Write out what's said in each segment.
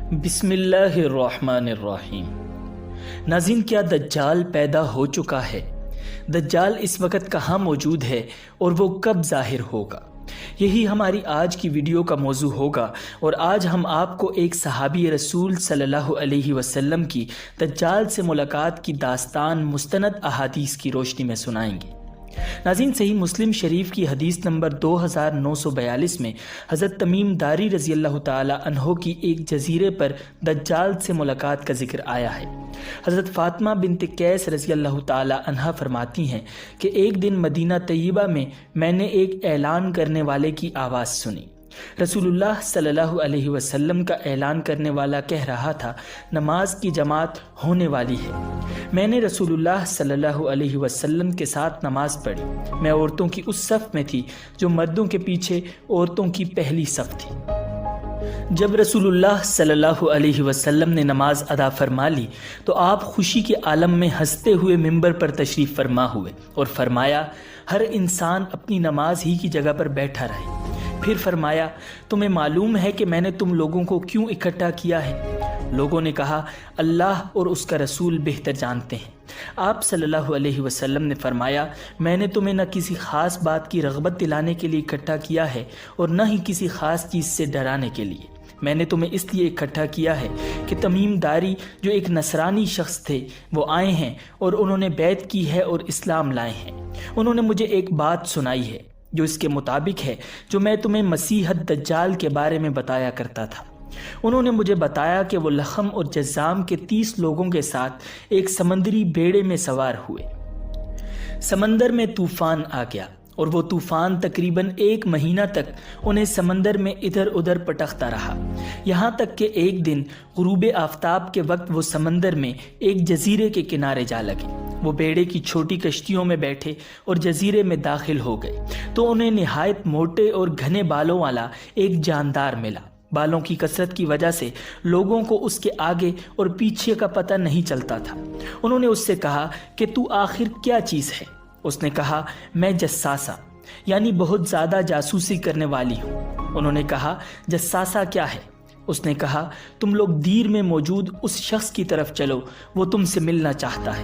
بسم اللہ الرحمن الرحیم۔ ناظرین، کیا دجال پیدا ہو چکا ہے؟ دجال اس وقت کہاں موجود ہے اور وہ کب ظاہر ہوگا؟ یہی ہماری آج کی ویڈیو کا موضوع ہوگا، اور آج ہم آپ کو ایک صحابی رسول صلی اللہ علیہ وسلم کی دجال سے ملاقات کی داستان مستند احادیث کی روشنی میں سنائیں گے۔ ناظرین، صحیح مسلم شریف کی حدیث نمبر 2942 میں حضرت تمیم داری رضی اللہ تعالی عنہ کی ایک جزیرے پر دجال سے ملاقات کا ذکر آیا ہے۔ حضرت فاطمہ بنت قیس رضی اللہ تعالی عنہ فرماتی ہیں کہ ایک دن مدینہ طیبہ میں نے ایک اعلان کرنے والے کی آواز سنی۔ رسول اللہ صلی اللہ علیہ وسلم کا اعلان کرنے والا کہہ رہا تھا، نماز کی جماعت ہونے والی ہے۔ میں نے رسول اللہ صلی اللہ علیہ وسلم کے ساتھ نماز پڑھی۔ میں عورتوں کی اس صف میں تھی جو مردوں کے پیچھے عورتوں کی پہلی صف تھی۔ جب رسول اللہ صلی اللہ علیہ وسلم نے نماز ادا فرما لی تو آپ خوشی کے عالم میں ہنستے ہوئے ممبر پر تشریف فرما ہوئے اور فرمایا، ہر انسان اپنی نماز ہی کی جگہ پر بیٹھا رہے۔ پھر فرمایا، تمہیں معلوم ہے کہ میں نے تم لوگوں کو کیوں اکٹھا کیا ہے؟ لوگوں نے کہا، اللہ اور اس کا رسول بہتر جانتے ہیں۔ آپ صلی اللہ علیہ وسلم نے فرمایا، میں نے تمہیں نہ کسی خاص بات کی رغبت دلانے کے لیے اکٹھا کیا ہے اور نہ ہی کسی خاص چیز سے ڈرانے کے لیے۔ میں نے تمہیں اس لیے اکٹھا کیا ہے کہ تمیم داری جو ایک نصرانی شخص تھے وہ آئے ہیں اور انہوں نے بیعت کی ہے اور اسلام لائے ہیں۔ انہوں نے مجھے ایک بات سنائی ہے جو اس کے مطابق ہے جو میں تمہیں مسیح دجال کے بارے میں بتایا کرتا تھا۔ انہوں نے مجھے بتایا کہ وہ لخم اور جذام کے 30 لوگوں کے ساتھ ایک سمندری بیڑے میں سوار ہوئے۔ سمندر میں طوفان آ گیا اور وہ طوفان تقریباً 1 مہینہ تک انہیں سمندر میں ادھر ادھر پٹکتا رہا، یہاں تک کہ ایک دن غروب آفتاب کے وقت وہ سمندر میں ایک جزیرے کے کنارے جا لگے۔ وہ بیڑے کی چھوٹی کشتیوں میں بیٹھے اور جزیرے میں داخل ہو گئے تو انہیں نہایت موٹے اور گھنے بالوں والا ایک جاندار ملا۔ بالوں کی کثرت کی وجہ سے لوگوں کو اس کے آگے اور پیچھے کا پتہ نہیں چلتا تھا۔ انہوں نے اس سے کہا کہ تو آخر کیا چیز ہے؟ اس نے کہا، میں جساسہ یعنی بہت زیادہ جاسوسی کرنے والی ہوں۔ انہوں نے کہا، جساسہ کیا ہے؟ اس نے کہا، تم لوگ دیر میں موجود اس شخص کی طرف چلو، وہ تم سے ملنا چاہتا ہے۔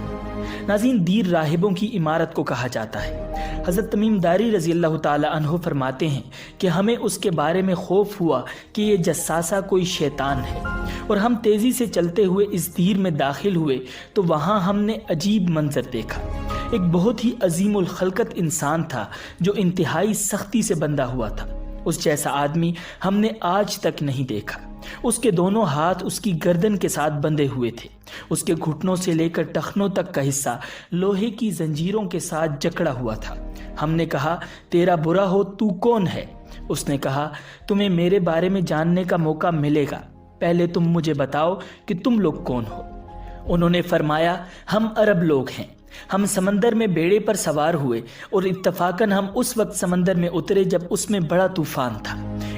ناظرین، دیر راہبوں کی عمارت کو کہا جاتا ہے۔ حضرت تمیم داری رضی اللہ تعالی عنہ فرماتے ہیں کہ ہمیں اس کے بارے میں خوف ہوا کہ یہ جساسہ کوئی شیطان ہے، اور ہم تیزی سے چلتے ہوئے اس دیر میں داخل ہوئے تو وہاں ہم نے عجیب منظر دیکھا۔ ایک بہت ہی عظیم الخلقت انسان تھا جو انتہائی سختی سے بندھا ہوا تھا۔ اس جیسا آدمی ہم نے آج تک نہیں دیکھا۔ اس کے دونوں ہاتھ اس کی گردن کے ساتھ بندھے ہوئے تھے۔ اس کے گھٹنوں سے لے کر ٹخنوں تک کا حصہ لوہے کی زنجیروں کے ساتھ جکڑا ہوا تھا۔ ہم نے کہا، تیرا برا ہو، تو کون ہے؟ اس نے کہا، تمہیں میرے بارے میں جاننے کا موقع ملے گا، پہلے تم مجھے بتاؤ کہ تم لوگ کون ہو۔ انہوں نے فرمایا، ہم عرب لوگ ہیں۔ ہم سمندر میں بیڑے پر سوار ہوئے اور اتفاقاً ہم اس وقت سمندر میں اترے جب اس میں بڑا طوفان تھا۔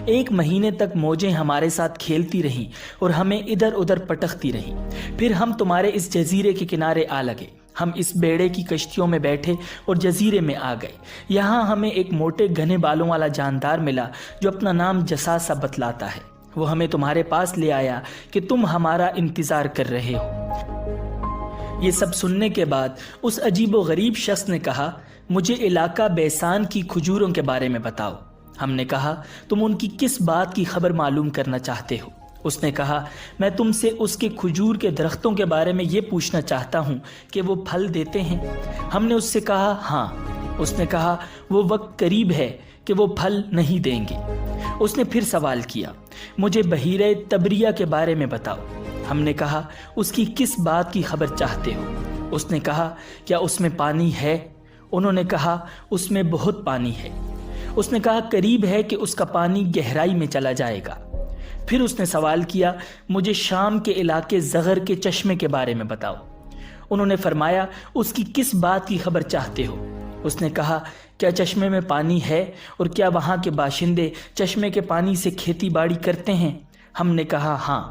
1 مہینے تک موجیں ہمارے ساتھ کھیلتی رہیں اور ہمیں ادھر ادھر پٹکتی رہیں۔ پھر ہم تمہارے اس جزیرے کے کنارے آ لگے۔ ہم اس بیڑے کی کشتیوں میں بیٹھے اور جزیرے میں آ گئے۔ یہاں ہمیں ایک موٹے گھنے بالوں والا جاندار ملا جو اپنا نام جساسہ بتلاتا ہے۔ وہ ہمیں تمہارے پاس لے آیا کہ تم ہمارا انتظار کر رہے ہو۔ یہ سب سننے کے بعد اس عجیب و غریب شخص نے کہا، مجھے علاقہ بیسان کی کھجوروں کے بارے میں بتاؤ۔ ہم نے کہا، تم ان کی کس بات کی خبر معلوم کرنا چاہتے ہو؟ اس نے کہا، میں تم سے اس کے کھجور کے درختوں کے بارے میں یہ پوچھنا چاہتا ہوں کہ وہ پھل دیتے ہیں۔ ہم نے اس سے کہا، ہاں۔ اس نے کہا، وہ وقت قریب ہے کہ وہ پھل نہیں دیں گے۔ اس نے پھر سوال کیا، مجھے بحیرہ تبریہ کے بارے میں بتاؤ۔ ہم نے کہا، اس کی کس بات کی خبر چاہتے ہو؟ اس نے کہا، کیا اس میں پانی ہے؟ انہوں نے کہا، اس میں بہت پانی ہے۔ اس نے کہا، قریب ہے کہ اس کا پانی گہرائی میں چلا جائے گا۔ پھر اس نے سوال کیا، مجھے شام کے علاقے زغر کے چشمے کے بارے میں بتاؤ۔ انہوں نے فرمایا، اس کی کس بات کی خبر چاہتے ہو؟ اس نے کہا، کیا چشمے میں پانی ہے اور کیا وہاں کے باشندے چشمے کے پانی سے کھیتی باڑی کرتے ہیں؟ ہم نے کہا، ہاں،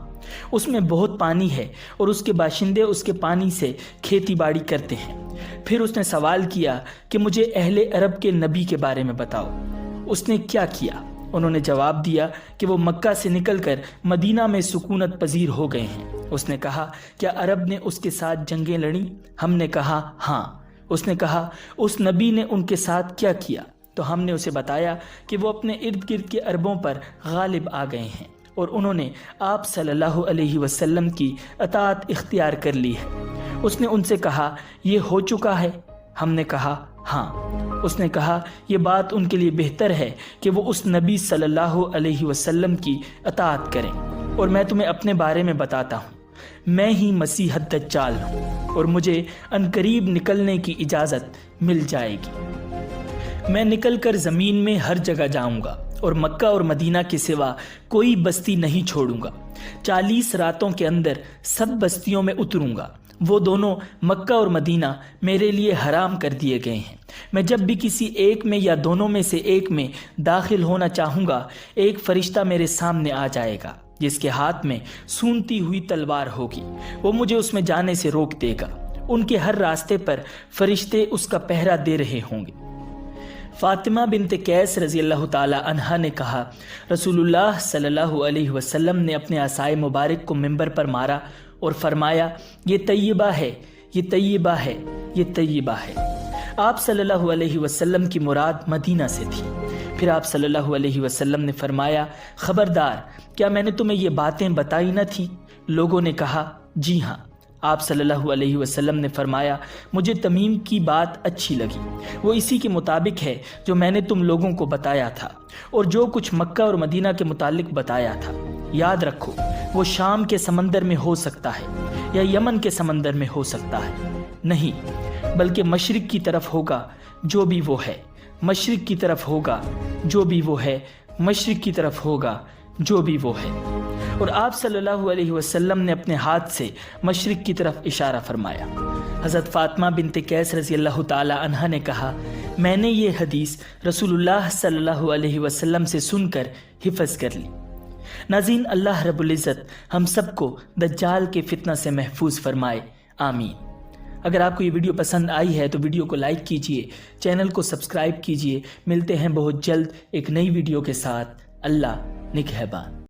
اس میں بہت پانی ہے اور اس کے باشندے اس کے پانی سے کھیتی باڑی کرتے ہیں۔ پھر اس نے سوال کیا کہ مجھے اہل عرب کے نبی کے بارے میں بتاؤ۔ اس نے کیا کیا؟ انہوں نے جواب دیا کہ وہ مکہ سے نکل کر مدینہ میں سکونت پذیر ہو گئے ہیں۔ اس نے کہا کیا عرب نے اس کے ساتھ جنگیں لڑیں؟ ہم نے کہا ہاں۔ اس نے کہا اس نبی نے ان کے ساتھ کیا کیا؟ تو ہم نے اسے بتایا کہ وہ اپنے ارد گرد کے عربوں پر غالب آ گئے ہیں اور انہوں نے آپ صلی اللہ علیہ وسلم کی اطاعت اختیار کر لی ہے۔ اس نے ان سے کہا یہ ہو چکا ہے؟ ہم نے کہا ہاں۔ اس نے کہا یہ بات ان کے لیے بہتر ہے کہ وہ اس نبی صلی اللہ علیہ وسلم کی اطاعت کریں، اور میں تمہیں اپنے بارے میں بتاتا ہوں، میں ہی مسیح الدجال ہوں اور مجھے عنقریب نکلنے کی اجازت مل جائے گی۔ میں نکل کر زمین میں ہر جگہ جاؤں گا اور مکہ اور مدینہ کے سوا کوئی بستی نہیں چھوڑوں گا۔ 40 راتوں کے اندر سب بستیوں میں اتروں گا۔ وہ دونوں مکہ اور مدینہ میرے لیے حرام کر دیے گئے ہیں۔ میں جب بھی کسی ایک میں یا دونوں میں سے ایک میں داخل ہونا چاہوں گا، ایک فرشتہ میرے سامنے آ جائے گا جس کے ہاتھ میں سونتی ہوئی تلوار ہوگی۔ وہ مجھے اس میں جانے سے روک دے گا۔ ان کے ہر راستے پر فرشتے اس کا پہرا دے رہے ہوں گے۔ فاطمہ بنت قیس رضی اللہ تعالی عنہا نے کہا رسول اللہ صلی اللہ علیہ وسلم نے اپنے عصائے مبارک کو منبر پر مارا اور فرمایا یہ طیبہ ہے، یہ طیبہ ہے، یہ طیبہ ہے۔ آپ صلی اللہ علیہ وسلم کی مراد مدینہ سے تھی۔ پھر آپ صلی اللہ علیہ وسلم نے فرمایا خبردار، کیا میں نے تمہیں یہ باتیں بتائی نہ تھیں؟ لوگوں نے کہا جی ہاں۔ آپ صلی اللہ علیہ وسلم نے فرمایا مجھے تمیم کی بات اچھی لگی، وہ اسی کے مطابق ہے جو میں نے تم لوگوں کو بتایا تھا اور جو کچھ مکہ اور مدینہ کے متعلق بتایا تھا۔ یاد رکھو وہ شام کے سمندر میں ہو سکتا ہے یا یمن کے سمندر میں ہو سکتا ہے، نہیں بلکہ مشرق کی طرف ہوگا جو بھی وہ ہے، مشرق کی طرف ہوگا جو بھی وہ ہے، مشرق کی طرف ہوگا جو بھی وہ ہے۔ اور آپ صلی اللہ علیہ وسلم نے اپنے ہاتھ سے مشرق کی طرف اشارہ فرمایا۔ حضرت فاطمہ بنت قیس رضی اللہ تعالی عنہا نے کہا میں نے یہ حدیث رسول اللہ صلی اللہ علیہ وسلم سے سن کر حفظ کر لی۔ ناظرین، اللہ رب العزت ہم سب کو دجال کے فتنہ سے محفوظ فرمائے، آمین۔ اگر آپ کو یہ ویڈیو پسند آئی ہے تو ویڈیو کو لائک کیجئے، چینل کو سبسکرائب کیجئے۔ ملتے ہیں بہت جلد ایک نئی ویڈیو کے ساتھ۔ اللہ نگہبان۔